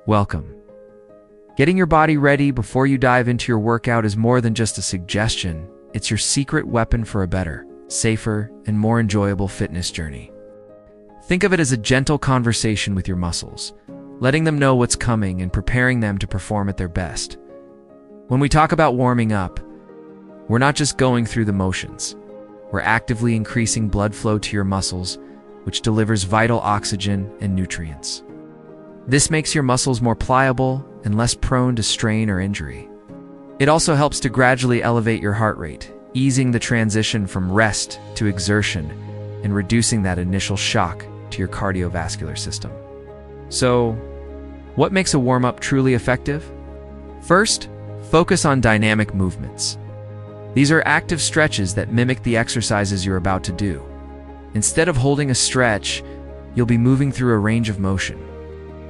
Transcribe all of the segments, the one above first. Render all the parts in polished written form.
Welcome. Getting your body ready before you dive into your workout is more than just a suggestion. It's your secret weapon for a better, safer, and more enjoyable fitness journey. Think of it as a gentle conversation with your muscles, letting them know what's coming and preparing them to perform at their best. When we talk about warming up, we're not just going through the motions. We're actively increasing blood flow to your muscles, which delivers vital oxygen and nutrients. This makes your muscles more pliable and less prone to strain or injury. It also helps to gradually elevate your heart rate, easing the transition from rest to exertion and reducing that initial shock to your cardiovascular system. So, what makes a warm-up truly effective? First, focus on dynamic movements. These are active stretches that mimic the exercises you're about to do. Instead of holding a stretch, you'll be moving through a range of motion.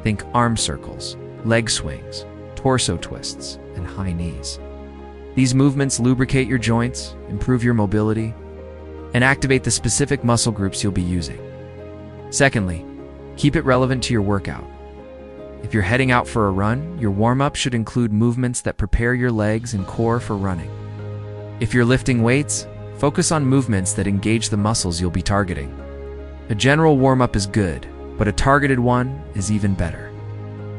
Think arm circles, leg swings, torso twists, and high knees. These movements lubricate your joints, improve your mobility, and activate the specific muscle groups you'll be using. Secondly, keep it relevant to your workout. If you're heading out for a run, your warm-up should include movements that prepare your legs and core for running. If you're lifting weights, focus on movements that engage the muscles you'll be targeting. A general warm-up is good, but a targeted one is even better.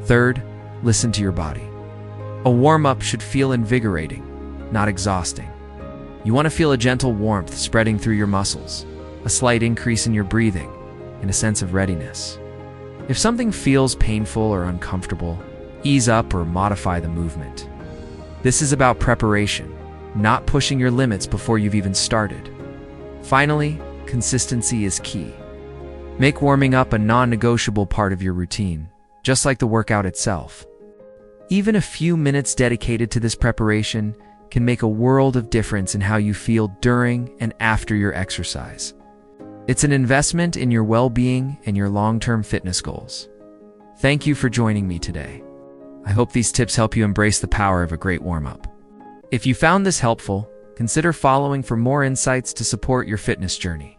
Third, listen to your body. A warm-up should feel invigorating, not exhausting. You want to feel a gentle warmth spreading through your muscles, a slight increase in your breathing, and a sense of readiness. If something feels painful or uncomfortable, ease up or modify the movement. This is about preparation, not pushing your limits before you've even started. Finally, consistency is key. Make warming up a non-negotiable part of your routine, just like the workout itself. Even a few minutes dedicated to this preparation can make a world of difference in how you feel during and after your exercise. It's an investment in your well-being and your long-term fitness goals. Thank you for joining me today. I hope these tips help you embrace the power of a great warm-up. If you found this helpful, consider following for more insights to support your fitness journey.